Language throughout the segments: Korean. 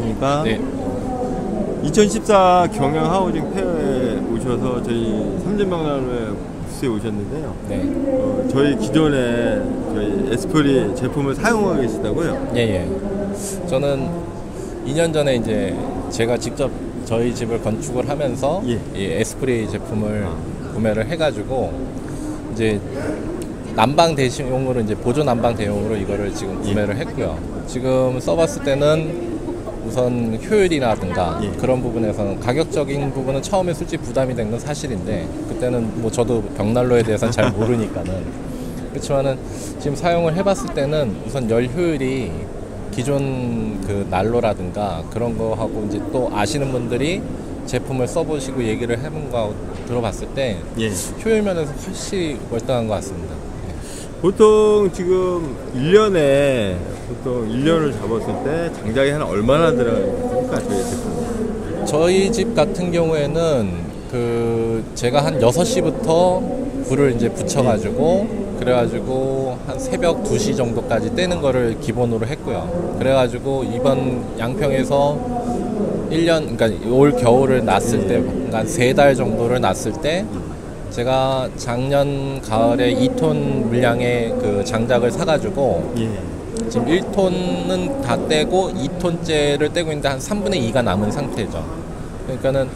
안녕하십니까? 네, 2014 경영 하우징 페어에 오셔서 저희 삼진명란회 부스에 오셨는데요. 네, 저희 기존에 저희 에스프리 제품을 사용하고 계시다고요? 예. 저는 2년 전에 이제 제가 직접 저희 집을 건축을 하면서 예. 이 에스프리 제품을 구매를 해가지고 이제 난방 대용으로 이제 보조 난방 대용으로 이거를 지금 구매를 했고요. 지금 써봤을 때는 우선 효율이라든가 예. 그런 부분에서는 가격적인 부분은 처음에 솔직히 부담이 된 건 사실인데 그때는 뭐 저도 벽난로에 대해서는 잘 모르니까는 그렇지만은 지금 사용을 해봤을 때는 우선 열 효율이 기존 그 난로라든가 그런 거하고 이제 또 아시는 분들이 제품을 써보시고 얘기를 해본 거하고 들어봤을 때 예. 효율 면에서 훨씬 월등한 것 같습니다. 보통 지금 1년에 보통 1년을 잡았을 때 장작이 한 얼마나 들어가니까 저희 제품? 저희 집 같은 경우에는 그 제가 한 6시부터 불을 이제 붙여가지고 그래가지고 한 새벽 2시 정도까지 떼는 거를 기본으로 했고요. 그래가지고 이번 양평에서 1년, 그러니까 올 겨울을 놨을 때, 그러니까 3달 정도를 놨을 때 제가 작년 가을에 2톤 물량의 그 장작을 사가지고 예. 지금 1톤은 다 떼고 2톤째를 떼고 있는데 한 3분의 2가 남은 상태죠. 그러니까는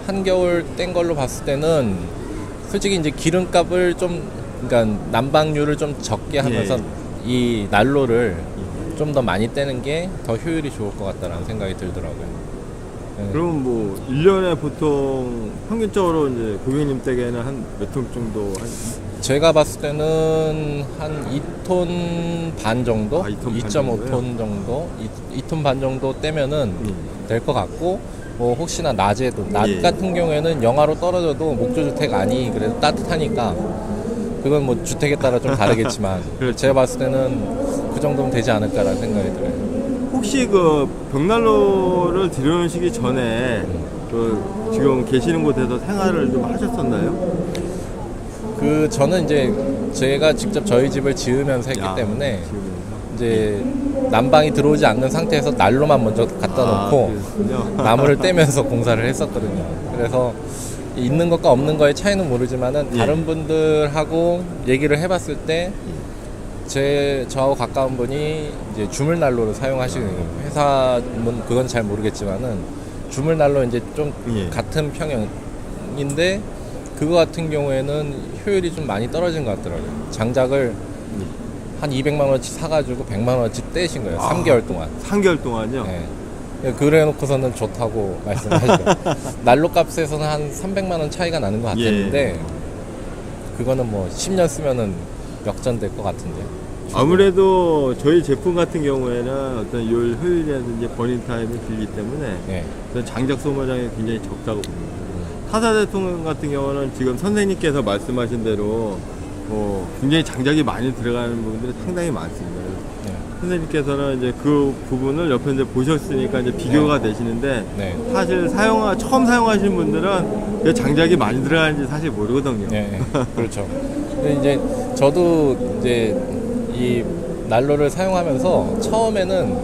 한겨울 뗀 걸로 봤을 때는 솔직히 이제 기름값을 좀, 그러니까 난방률을 좀 적게 하면서 이 난로를 좀 더 많이 떼는 게 더 효율이 좋을 것 같다라는 생각이 들더라고요. 그럼 뭐 1년에 보통 평균적으로 이제 고객님 댁에는 한 몇 톤 정도 제가 봤을 때는 한 2톤 반 정도? 2.5톤 정도? 2톤 반 정도 떼면은 될 것 같고, 뭐 혹시나 낮에도, 낮 같은 경우에는 영하로 떨어져도 목조주택 아니, 그래도 따뜻하니까, 그건 뭐 주택에 따라 좀 다르겠지만, 제가 봤을 때는 그 정도면 되지 않을까라는 생각이 들어요. 혹시 그 벽난로를 들여놓으시기 전에 그 지금 계시는 곳에서 생활을 좀 하셨었나요? 저는 이제 제가 직접 저희 집을 지으면서 했기 때문에 이제 난방이 들어오지 않는 상태에서 난로만 먼저 갖다 놓고 나무를 떼면서 공사를 했었거든요. 그래서 있는 것과 없는 거의 차이는 모르지만은 다른 분들하고 얘기를 해봤을 때 저하고 가까운 분이 이제 주물 난로를 사용하시는 거예요. 회사는 그건 잘 모르겠지만은 주물 난로 이제 좀 같은 평형인데 그거 같은 경우에는 효율이 좀 많이 떨어진 것 같더라고요. 장작을 한 200만 원어치 사가지고 100만 원어치 떼신 거예요. 3개월 동안. 3개월 동안요? 네. 그래 놓고서는 좋다고 말씀하시죠. 난로 값에서는 한 300만 원 차이가 나는 것 같았는데 그거는 뭐 10년 쓰면은 역전될 것 같은데. 아무래도 저희 제품 같은 경우에는 어떤 열 효율이라든지 버닝 타임이 길기 때문에 어떤 장작 소모량이 굉장히 적다고 봅니다. 타사 제품 같은 경우는 지금 선생님께서 말씀하신 대로 굉장히 장작이 많이 들어가는 부분들이 상당히 많습니다. 선생님께서는 이제 그 부분을 옆에 이제 보셨으니까 이제 비교가 되시는데 사실 처음 사용하시는 분들은 그 장작이 많이 들어가는지 사실 모르거든요. 그렇죠. 근데 이제 저도 이제 이 난로를 사용하면서 처음에는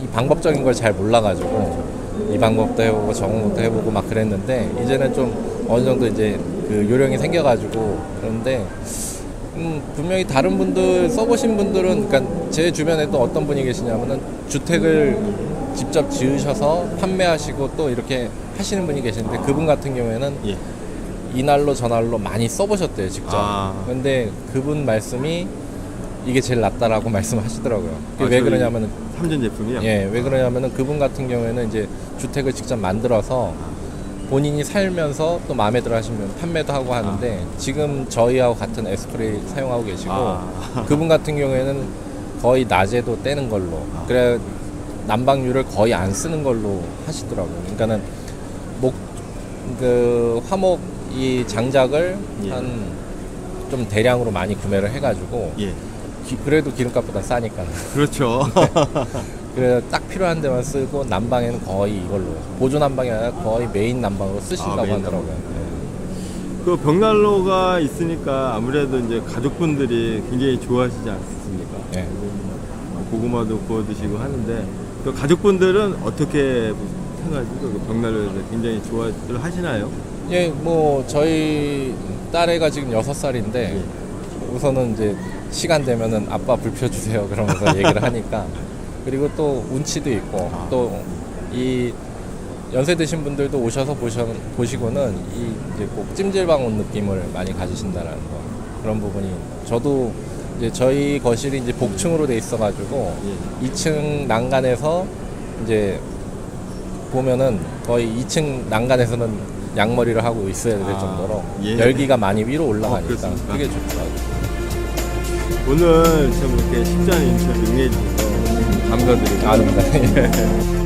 이 방법적인 걸 잘 몰라가지고 이 방법도 해보고 저런 것도 해보고 막 그랬는데 이제는 좀 어느 정도 이제 그 요령이 생겨가지고 그런데 분명히 다른 분들 써보신 분들은 그러니까 제 주변에 또 어떤 분이 계시냐면은 주택을 직접 지으셔서 판매하시고 또 이렇게 하시는 분이 계시는데 그분 같은 경우에는 이 난로 저 난로 많이 써보셨대요 직접. 근데 그분 말씀이 이게 제일 낫다라고 말씀하시더라고요. 왜 그러냐면은 삼진 제품이요? 왜 그러냐면은 그분 같은 경우에는 이제 주택을 직접 만들어서 본인이 살면서 또 마음에 들어 하시면 판매도 하고 하는데 지금 저희하고 같은 에스프리 사용하고 계시고 그분 같은 경우에는 거의 낮에도 떼는 걸로 그래 난방률을 거의 안 쓰는 걸로 하시더라고요. 그러니까는 화목 이 장작을 한 좀 대량으로 많이 구매를 해가지고 그래도 기름값보다 싸니까. 그렇죠. 그래 딱 필요한 데만 쓰고 난방에는 거의 이걸로 보조 난방이 아니라 거의 메인 난방으로 쓰신다고 하더라고요. 그 벽난로가 있으니까 아무래도 이제 가족분들이 굉장히 좋아하시지 않습니까? 고구마도 구워 드시고 하는데 또 가족분들은 어떻게 생각하시고 벽난로에 대해서 굉장히 좋아들 하시나요? 예, 뭐 저희 딸애가 지금 6살인데 예. 우선은 이제 시간 되면은 아빠 불 펴주세요 그러면서 얘기를 하니까 그리고 또 운치도 있고 또 이 연세 드신 분들도 오셔서 보시고는 이 이제 꼭 찜질방 온 느낌을 많이 가지신다라는 거 그런 부분이 저도 이제 저희 거실이 이제 복층으로 돼 있어가지고 2층 난간에서 이제 보면은 거의 2층 난간에서는 양머리를 하고 있어야 될 정도로 예. 열기가 많이 위로 올라가니까 그렇습니까? 그게 좋더라고요. 오늘 참 이렇게 쉽지 않은 인터뷰 응해주셔서 감사드립니다. 아닙니다.